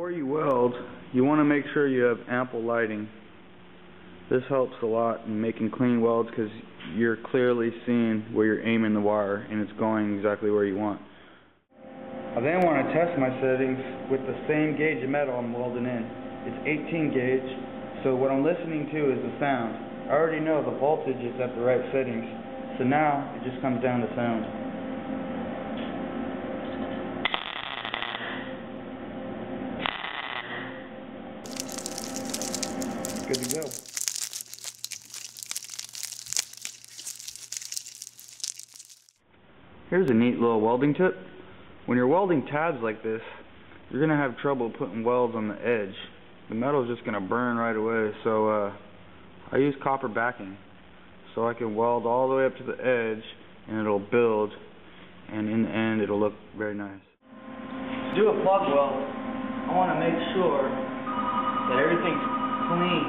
Before you weld, you want to make sure you have ample lighting. This helps a lot in making clean welds because you're clearly seeing where you're aiming the wire and it's going exactly where you want. I then want to test my settings with the same gauge of metal I'm welding in. It's 18 gauge, so what I'm listening to is the sound. I already know the voltage is at the right settings, so now it just comes down to sound. Good to go. Here's a neat little welding tip. When you're welding tabs like this, you're going to have trouble putting welds on the edge. The metal's just going to burn right away, so I use copper backing. So I can weld all the way up to the edge and it'll build, and in the end it'll look very nice. To do a plug weld, I want to make sure that everything's clean,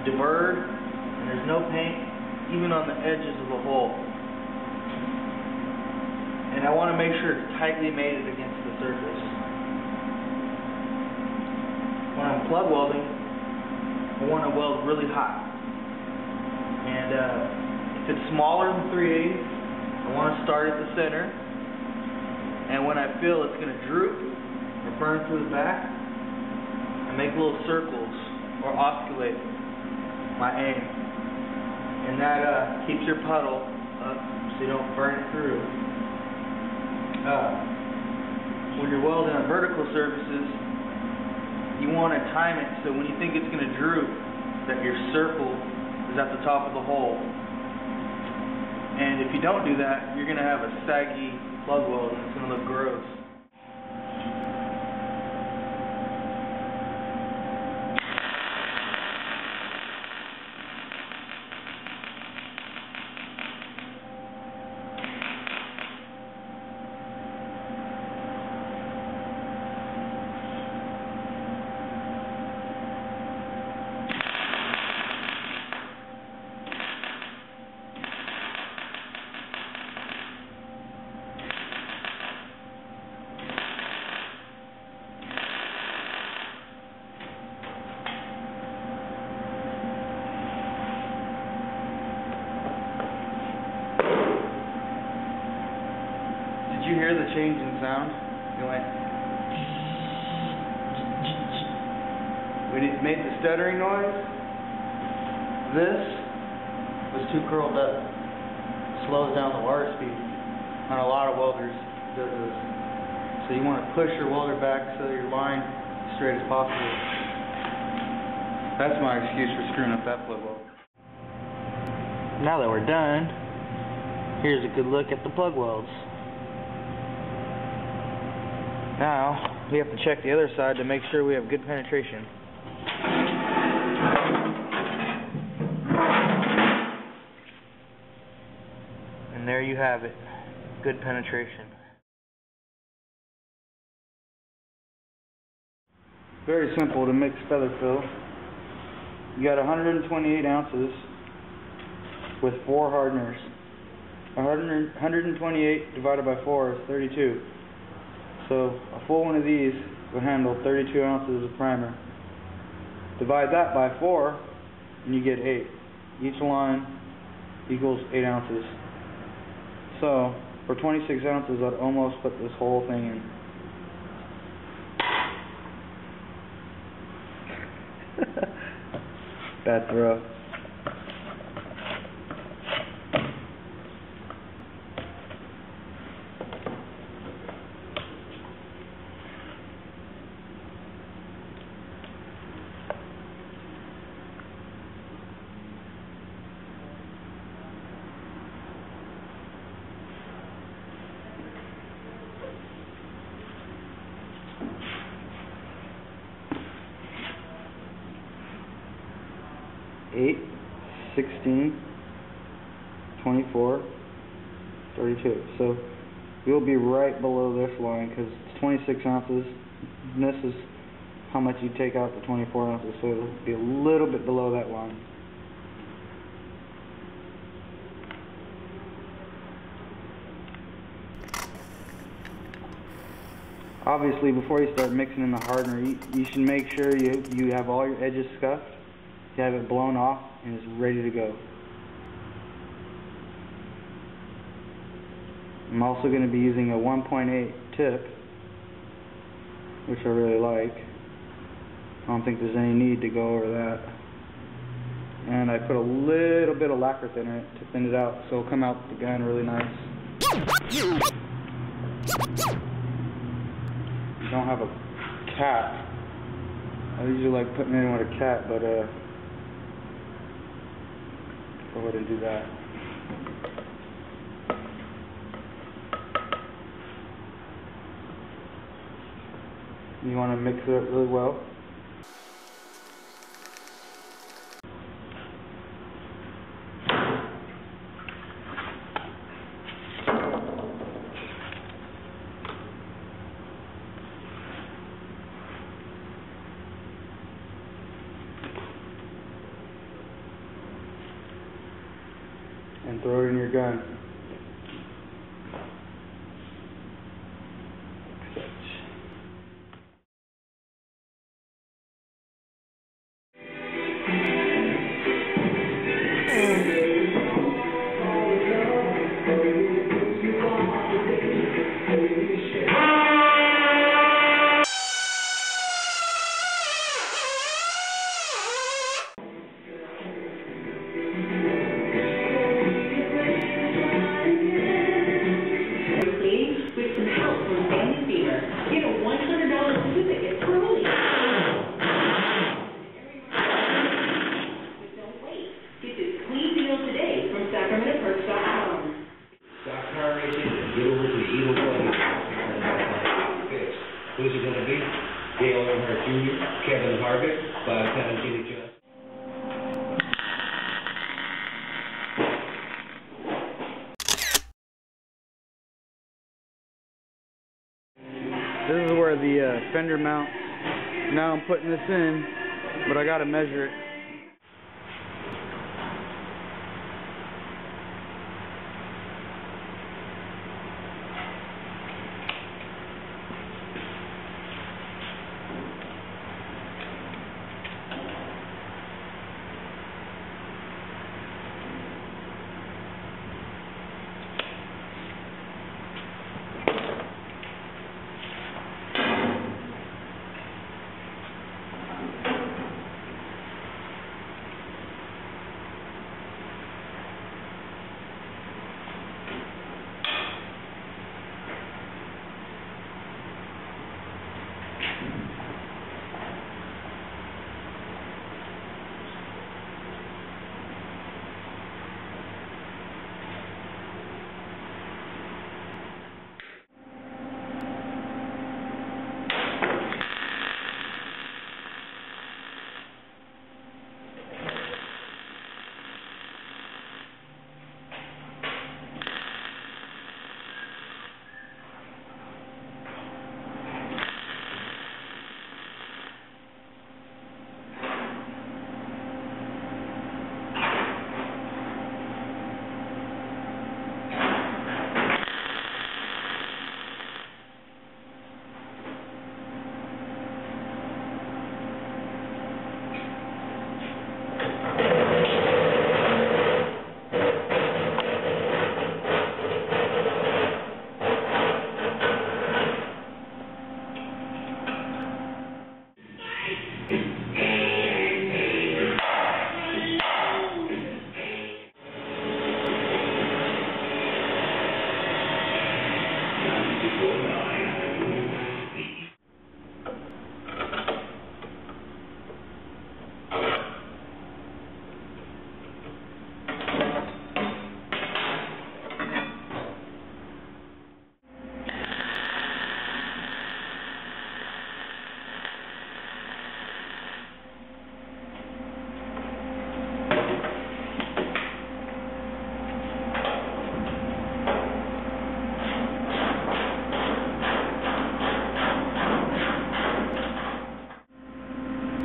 deburred, and there's no paint even on the edges of the hole. And I want to make sure it's tightly mated against the surface. When I'm plug welding, I want to weld really hot. And if it's smaller than 3/8, I want to start at the center. And when I feel it's going to droop or burn through the back, I make little circles or oscillate my aim. And that keeps your puddle up so you don't burn it through. When you're welding on vertical surfaces, you want to time it so when you think it's going to droop, that your circle is at the top of the hole. And if you don't do that, you're going to have a saggy plug weld and it's going to look gross. Did you hear the change in sound? It went. When it made the stuttering noise, this was too curled up. It slows down the wire speed. On a lot of welders, it does this. So you want to push your welder back so that your line is straight as possible. That's my excuse for screwing up that plug weld. Now that we're done, here's a good look at the plug welds. Now, we have to check the other side to make sure we have good penetration. And there you have it, good penetration. Very simple to mix feather fill. You got 128 ounces with 4 hardeners. 128 divided by 4 is 32. So a full one of these will handle 32 ounces of primer. Divide that by 4 and you get 8. Each line equals 8 ounces. So for 26 ounces I'd almost put this whole thing in. Bad throw. Eight, 16, 24, 32. So you'll be right below this line because it's 26 ounces. And this is how much you take out the 24 ounces. So it'll be a little bit below that line. Obviously, before you start mixing in the hardener, you should make sure you have all your edges scuffed, you have it blown off, and it's ready to go. I'm also going to be using a 1.8 tip, which I really like. I don't think there's any need to go over that. And I put a little bit of lacquer thinner in it to thin it out, so it'll come out the gun really nice. You don't have a cap. I usually like putting it in with a cap, but go ahead and do that. You want to mix it up really well. And throw it in your gun. Who's it going to be? Dale Earnhardt Jr., Kevin Harvick, five-time Jimmy Johnson. This is where the fender mount. Now I'm putting this in, but I got to measure it.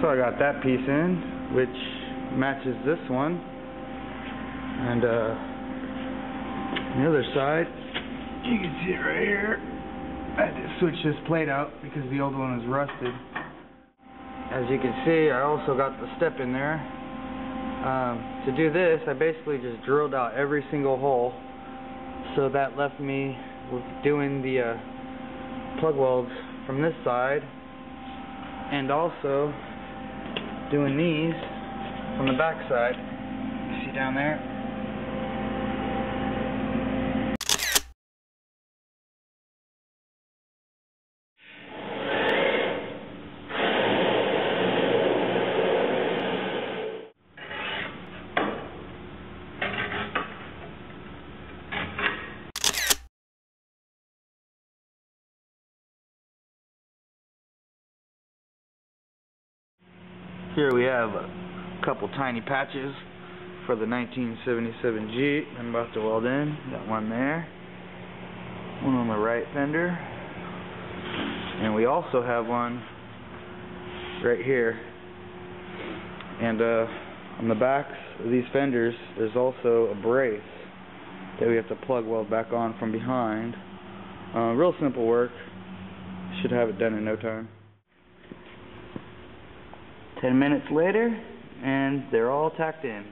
So I got that piece in, which matches this one, and the other side, you can see it right here, I had to switch this plate out because the old one was rusted. As you can see, I also got the step in there. To do this, I basically just drilled out every single hole, so that left me with doing the plug welds from this side, and also doing these from the back side. You see down there? Here we have a couple tiny patches for the 1977 Jeep I'm about to weld in. Got one there, one on the right fender, and we also have one right here. And on the backs of these fenders there's also a brace that we have to plug weld back on from behind. Real simple work. Should have it done in no time. 10 minutes later, and they're all tacked in.